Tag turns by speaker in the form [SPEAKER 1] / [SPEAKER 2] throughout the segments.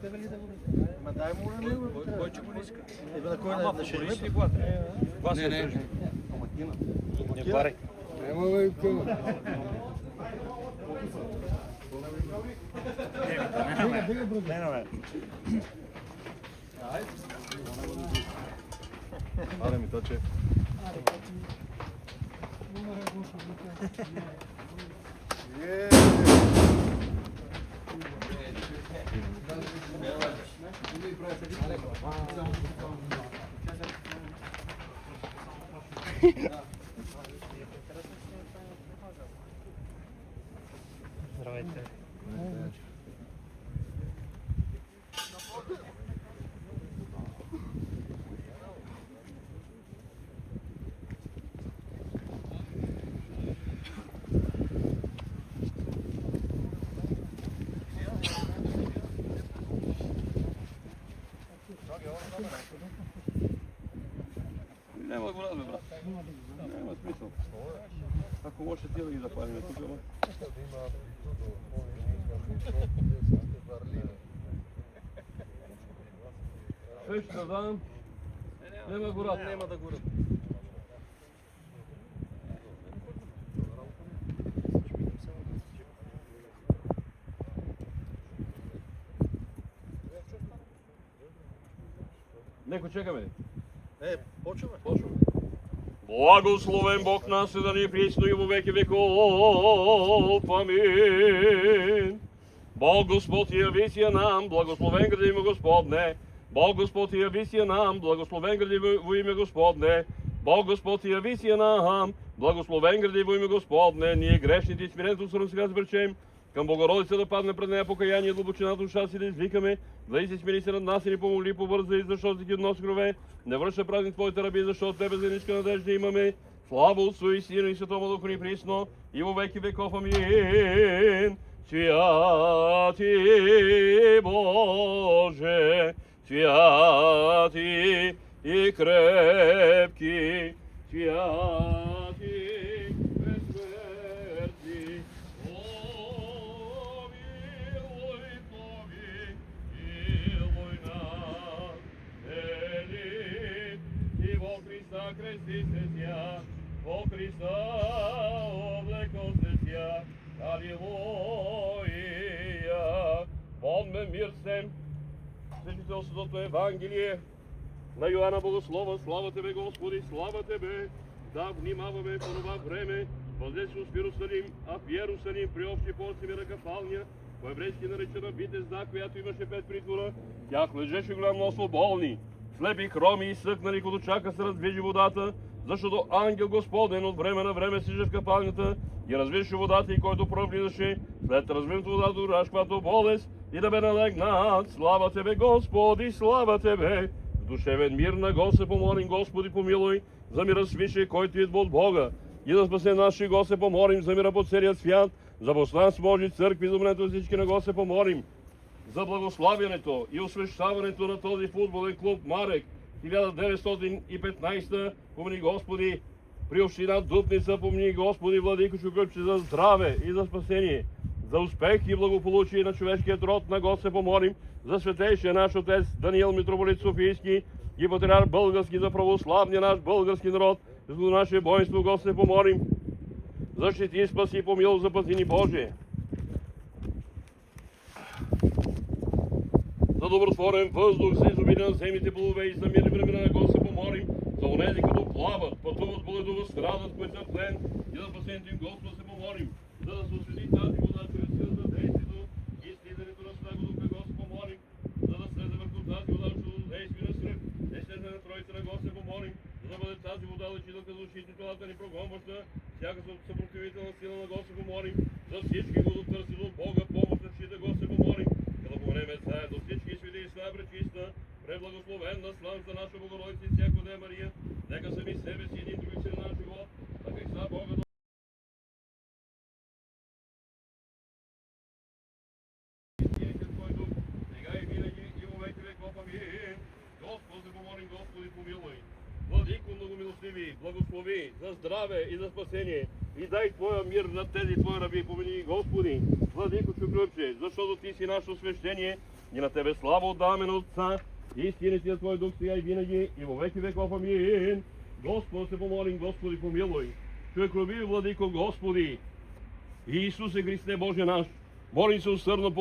[SPEAKER 1] Тебе ли да го ма дай му на него.
[SPEAKER 2] Кой че го не иска?
[SPEAKER 1] На кой на шериф?
[SPEAKER 2] Ли глад? Вас не държи. Не барай.
[SPEAKER 3] Нема бе, към.
[SPEAKER 1] Аре ми точе.
[SPEAKER 4] Здравейте.
[SPEAKER 2] Няма да го радвам, брат. Няма смисъл. Ако може ти да ги запалим тук, ама. Ще да дам. Няма го рад. Няма да го рад. Неко чекаме ли?
[SPEAKER 1] Почваме.
[SPEAKER 2] Почваме. Благословен Бог нас да ни присно и во веки веков. Амин. Бог Господ яви си нам, благословен гради има Господне. Бог Господ яви си нам, благословен гради во име Господне. Бог Господ яви си нам, благословен гради во име Господне. Ние грешните и смирението сърно сега звърчем. Към Богородица да падне пред нея покаяние, дълбочина душа си да извикаме, да и се смири се над нас и ни помоли, побързай, защото ти носи грове, не връща празни твоите раби, защото тебе заедничка надежда имаме. Слава Отцу и Сину и Святому Духу ни присно, и во веки веков. Амин. Святи Боже, святи и крепки, святи безсмъртни, помилуй нас, и во Христа крести се ся, во Христа облеко се ся. Алилуя! Помне мир всем! Слушайте Святото Евангелие на Йоанна Богослова. Слава Тебе, Господи, слава Тебе! Да внимаваме по това време, въздействие в Иерусалим, а в Иерусалим при общи порции ръкафалня, по-еврейски наречена Битезда, която имаше 5 притвора, тях лежеше голям множество болни, слепи, хроми и съкнали, като чака се раздвижи водата, защото ангел Господен от време на време сиже в капалнята и развише водата, и който провлизаше след развиването водата до рашквато болест и да бе налегнат. Слава Тебе, Господи, слава Тебе! В душевен мир на Го се помолим, Господи, помилуй, за мира свише, който идва от Бога. И да спасе наши Го се помолим, за мира по целия свят, за посланство Божи църкви, за мнението всички на Го се помолим. За благославянето и освещаването на този футболен клуб Марек 1915, помни Господи, при община Дупница, помни Господи, Владико Чукърче, за здраве и за спасение, за успех и благополучие на човешкият род, на Год се помолим, за светейшия наш отец Даниил Митрополит Софийски и патриарх български, за православния наш български народ, за наше воинство, Год се помолим, защити, спаси, помил, запази ни Божие. За добротворен въздух, за изобилие на земните плодове и за мирни времена на Го се помолим, за онези, които плават, пътуват, боледуват, страдат, които са в плен, и за спасението им Господа се помолим, за да се освети тази вода чрез силата, действието и слизането на Святого Духа, Го се помолим, за да слезе върху тази вода, защото действие на сръб, естествено на Троица на Го се помолим, за да бъде тази вода лечителка за душите, телата ни прогонваща, всяка съпротивителна сила на Го се помолим, за всички, които търсят от Бога помощ на щита, Го се помолим, да помолим заедно всички свети и свя пречиста, преблагословенна славица наша Богородица и всяко Дея Мария, нека сами себе си един други сили на живот, на Христа Бога който сега и винаги и во веки веков. Амин. Господи, помолим, Господи, помилуй. Владико многомилостиви, благослови за здраве и за спасение и дай Твоя мир на тези Твои раби. Помени, Господи, Владико Чукръвче, защото Ти си наше освещение И на Тебе слава отдаваме на Отца, истинният Твой Дух сега и винаги, и во веки веков. Амин. Господа се помолим, Господи помилуй. Човеколюбиви владико, Господи, Иисусе Христе Боже наш, молим се усърдно,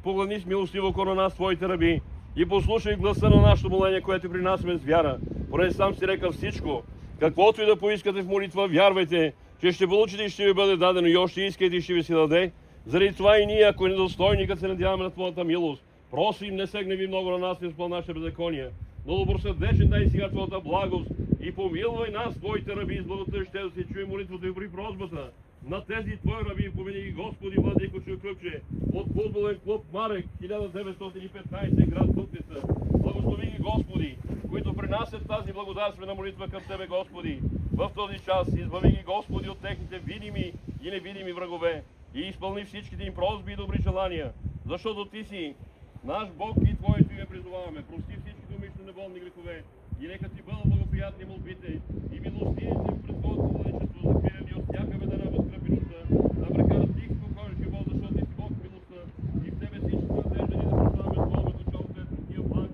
[SPEAKER 2] погледни с милостиво около нас Твоите раби и послушай гласа на нашето моление, което принасяме с вяра. Понеже сам си рекал всичко, каквото и да поискате в молитва, вярвайте, че ще получите и ще ви бъде дадено, и още искайте и ще ви се даде. Заради това и ние, ако недостойни, като се надяваме на Твоята милост, просим, не се гневи много на нас и спъл нашите беззакония, но добросърдечен дай сега Твоята благост и помилвай нас, Твоите раби, с благодата ще да си чуем молитвата и при просбата на тези Твои раби. Помени ги, Господи, владико Човеколюбче, от футболен клуб Марек, 1915, град Дупница. Благослови ги, Господи, които принасят тази благодарствена молитва към Тебе, Господи, в този час. Избави ги, Господи, от техните видими и невидими врагове и изпълни всичките им просби и добри желания, защото Ти си наш Бог и Твоето име призоваваме. Прости всичките умишлени неволни грехове и нека Ти бъдат благоприятни молбите и милостините пред Твоето владичество, закрили от всяка бедена възкръпи нужда, да прекарат тих спокоен живот, защото Ти си Бог милостта и в Тебе всички надежда ни да прославяме с Твоето начало, Тия благ,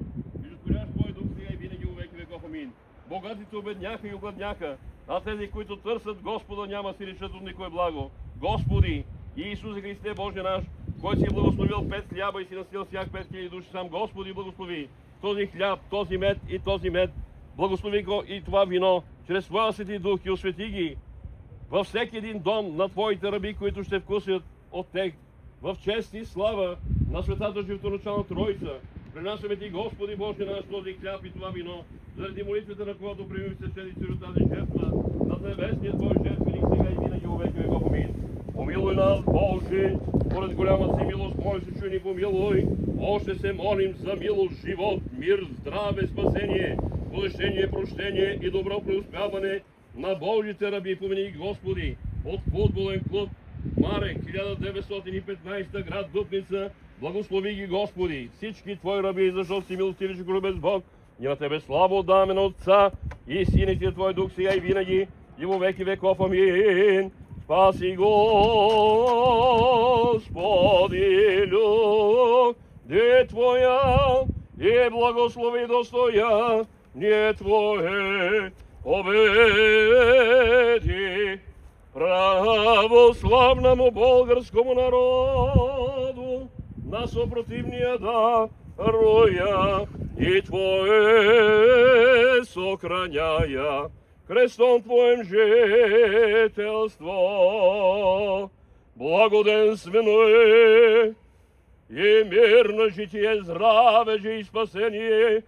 [SPEAKER 2] изгоряш Твой Дух сега и винаги во веки веков. Амин. Богатите обедняха и огладняха, а тези, които търсят Господа, няма си речат от никое благо. Господи, Иисусе Христе Боже наш, който си благословил 5 хляба и си насил всяк 5000 души, сам Господи благослови този хляб, този мед и този мед. Благослови го и това вино, чрез Твоя Свети Дух, и освети ги във всеки един дом на Твоите раби, които ще вкусят от тех. В чест и слава на Светата Животворческа Троица принасяме Ти, Господи Боже наш, този хляб и това вино, заради молитвата на когото примем свещеници от тази жертва, над небесният Твой жертвеник сега и винаги во веки веков. Амин. Помилуй нас, Боже, според голямата си милост, мой се чуй ни помилуй. Още се молим за милост, живот, мир, здраве, спасение, подещение, прощение и добро преуспяване на Божите раби. Помени ги, Господи, от футболен клуб Марек, 1915, град Дупница. Благослови ги, Господи, всички Твои раби, защото си милостив и човеколюбец Бог. И на Тебе слава отдаваме на Отца и Сините Твой Дух сега и винаги и во веки веков. Амин. Спаси, Господи, люде Твоя и благослови достоя не Твое победи. Православному българскому народу на сопротивния даруя и Твое сохраняя крестом Твоим жителство. Благоденствено и мирно житие, здраве же и спасение,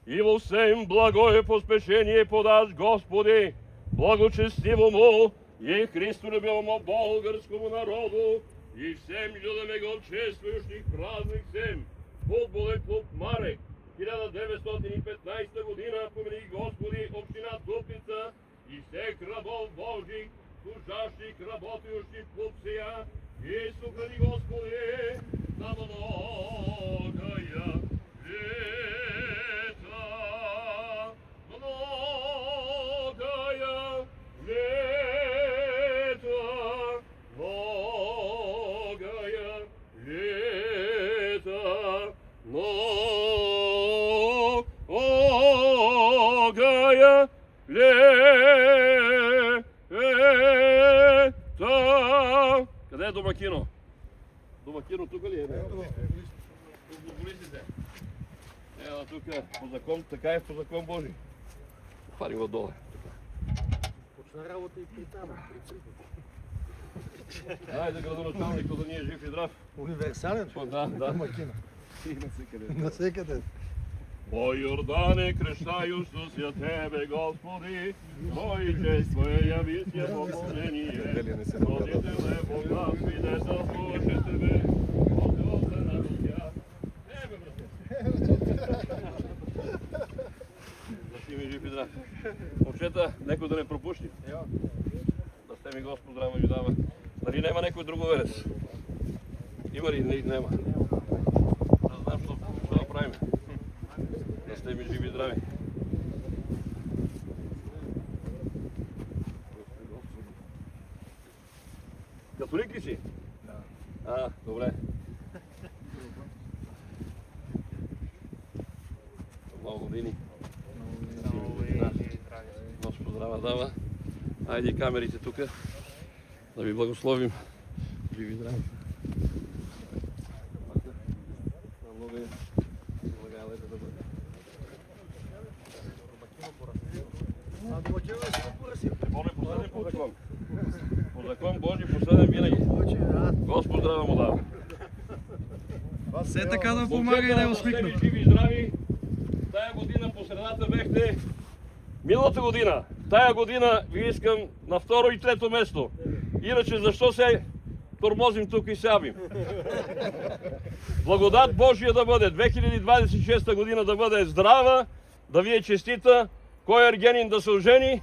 [SPEAKER 2] и во всем благое поспешение подаш, Господи, благочестивому и Христолюбивому българскому народу и всем людям го чествующих празник всем. Футболен клуб Марек, 1915 година, помени, Господи, община Дупница и всех рабов Божих, служащих, работающих в клуб сия, и сохрани, Господи, на многая лета, многая лета, многая лета, многая лета. Къде е домакино? Домакино тук ли е? Футболистите. Ела тук по закон, така е по закон Божий. Хвали го долу.
[SPEAKER 1] Почна работа и при там.
[SPEAKER 2] Айде градоначалник, да ни е жив и здрав.
[SPEAKER 1] Универсален?
[SPEAKER 2] Да.
[SPEAKER 1] Макина. Насекъде.
[SPEAKER 2] О Йордане, крещающу ся Тебе, Господи, Твои чест Твое явися помоление. Родителе Бога, свидетелствуваше Тебе, Господа на Руся. Тебе, брате. Да си ми жив и здрав. Момчета, некой да не пропусти. Да сте ми Господ здраво ви дава. Нали нема некой друговерец? Има ли? Нема. Да знам, що да правим. Да сте ми живи и здрави. Католик ли си? Да. Добре. Много години.
[SPEAKER 4] Много и здраве.
[SPEAKER 2] Господ здрава дава. Айде камерите тук. Да ви благословим. Живи здрави. Много е. Благалете да бъде. Боне последен по закон. По закон Божи последен винаги. Господ здрава му дава.
[SPEAKER 1] Все така да помага и да е усмихнат.
[SPEAKER 2] Живи и здрави. Тая година по средата бехте. Миналата година. Тая година ви искам на второ и трето место. Иначе защо се тормозим тук и сябим? Благодат Божия да бъде. 2026 година да бъде здрава, да ви е честита. Кой ергенин да се ожени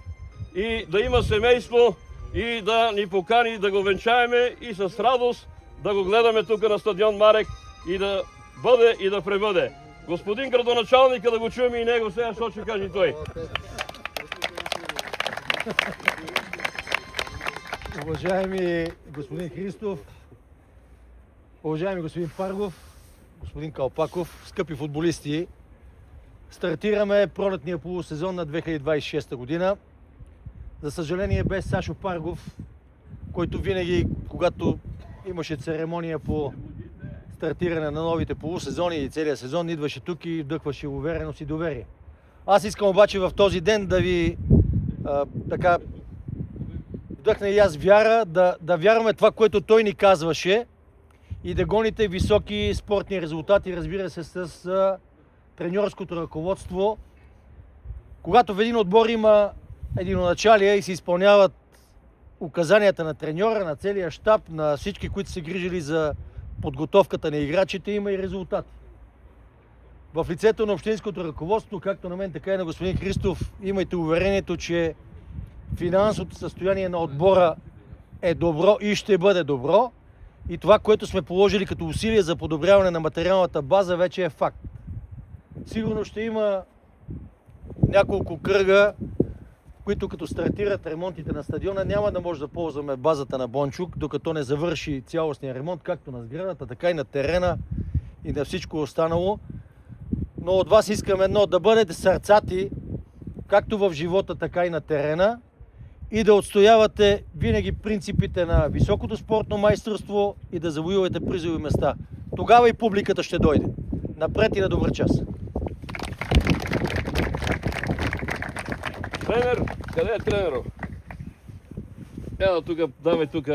[SPEAKER 2] и да има семейство и да ни покани да го венчаеме и с радост да го гледаме тук на стадион Марек и да бъде и да пребъде. Господин градоначалника да го чуем и него сега, що ще каже той.
[SPEAKER 1] Уважаеми господин Христов, уважаеми господин Паргов, господин Калпаков, скъпи футболисти, стартираме пролетния полусезон на 2026 година. За съжаление без Сашо Паргов, който винаги, когато имаше церемония по стартиране на новите полусезони и целият сезон, идваше тук и вдъхваше увереност и доверие. Аз искам обаче в този ден да ви вдъхна и аз вяра, да вярваме това, което той ни казваше и да гоните високи спортни резултати, разбира се, с треньорското ръководство. Когато в един отбор има единоначалие и се изпълняват указанията на треньора, на целия щаб, на всички, които се грижили за подготовката на играчите, има и резултати. В лицето на общинското ръководство, както на мен, така и на господин Христов, имайте уверението, че финансовото състояние на отбора е добро и ще бъде добро. И това, което сме положили като усилие за подобряване на материалната база, вече е факт. Сигурно ще има няколко кръга, които като стартират ремонтите на стадиона, няма да може да ползваме базата на Бончук, докато не завърши цялостния ремонт, както на сградата, така и на терена и на всичко останало. Но от вас искам едно, да бъдете сърцати, както в живота, така и на терена, и да отстоявате винаги принципите на високото спортно майсторство и да завоювате призови места. Тогава и публиката ще дойде. Напред и на добър час!
[SPEAKER 2] Тренер, къде е тренерът? Ела тук, давай тук.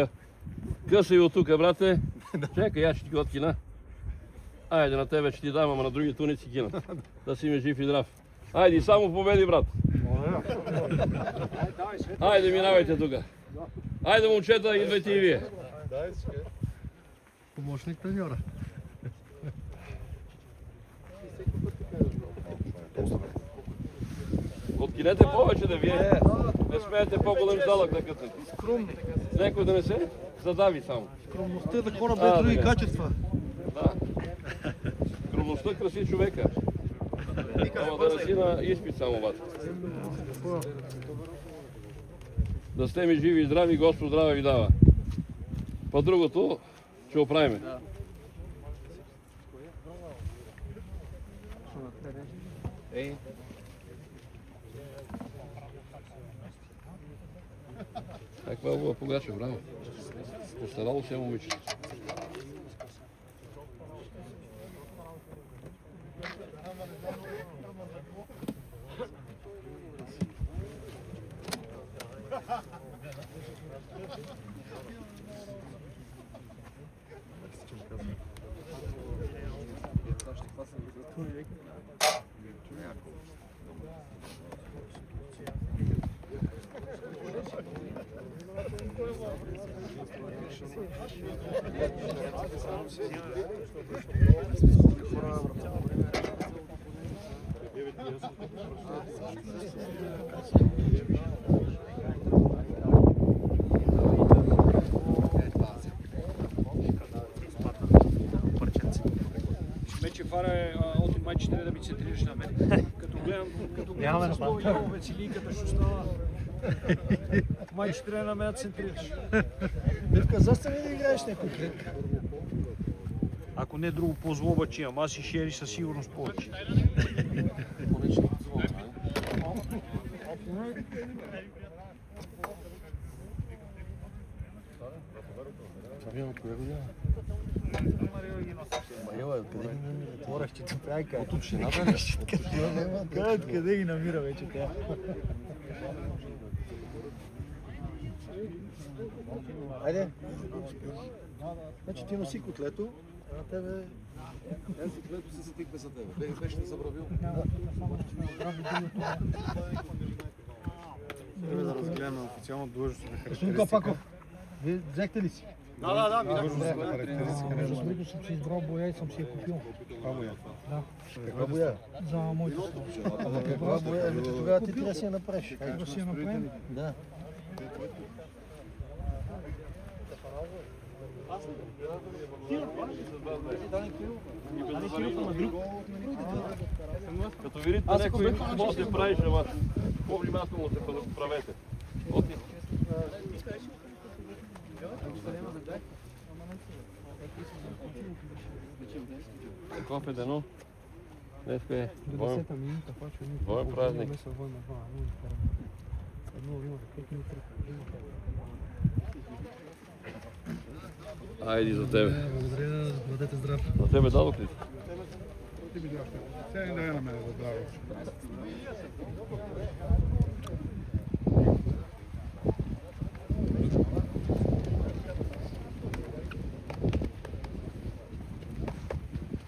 [SPEAKER 2] Късай от тук, брате. Чекай, аз ще ти го откина. Айде, на тебе ще ти дам, ама на други туници кина. Да си ми жив и здрав. Айде, само победи, брат. Айде, минавайте тук. Айде, момчета, идвайте и вие.
[SPEAKER 1] Помощник треньора.
[SPEAKER 2] Откинете повече да вие. Не смеете по-голем залък да кътнете. Некой да не се задави само.
[SPEAKER 1] Скромността да хора без други качества.
[SPEAKER 2] Да. Скромността краси човека. Ама да не си на изпит само, бат. Да сте ми живи и здрави, Господ здраве ви дава. По другото ще оправиме. Каква е погача, браво. Постарало се момичето.
[SPEAKER 3] Вече фара от майче трябва да ми центрираш на мен. Като гледам с яловец и ликата ще става. Майче трябва на мен да центрираш.
[SPEAKER 1] Бивка, защо не да играеш някой кръг?
[SPEAKER 3] Ако не друго по-злоба, че имам. Аз и Шери със сигурност повече.
[SPEAKER 1] Фабиано, коя година? Майо, къде ги намира? Творах, че те прави как? От общината ли? Къде ги намира вече тя? Айде. Значи ти носи котлето, а на тебе...
[SPEAKER 5] Аз котлето се сетихме за тебе. Беше те забравил.
[SPEAKER 4] Трябва да разгледаме официално длъжностната
[SPEAKER 1] Господин
[SPEAKER 4] характеристика.
[SPEAKER 1] Копаков, вие взехте ли си?
[SPEAKER 4] Длъжностната характеристика не
[SPEAKER 6] С които съм си избрал боя и съм си я купил.
[SPEAKER 4] това му е.
[SPEAKER 6] Да,
[SPEAKER 1] Каква боя?
[SPEAKER 6] за моето.
[SPEAKER 1] Ама каква боя? Ами тогава ти трябва да си я направиш.
[SPEAKER 6] Да си я направим.
[SPEAKER 1] Да.
[SPEAKER 2] Като видите някой, може да правиш, ама по-внимателно се правете. Оти. Какво е дено? Днес е двоен празник. Айди за тебе.
[SPEAKER 6] Благодаря, бъдете здрав.
[SPEAKER 2] На тебе дадох ли?
[SPEAKER 4] Сега не дай на мен да здраве.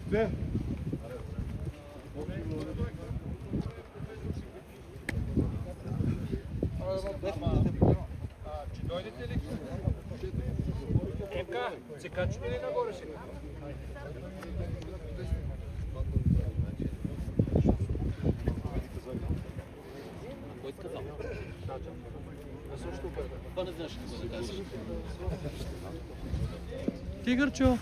[SPEAKER 4] Де?
[SPEAKER 3] Ека, се качваме ли нагоре сега?
[SPEAKER 6] Тигърчо!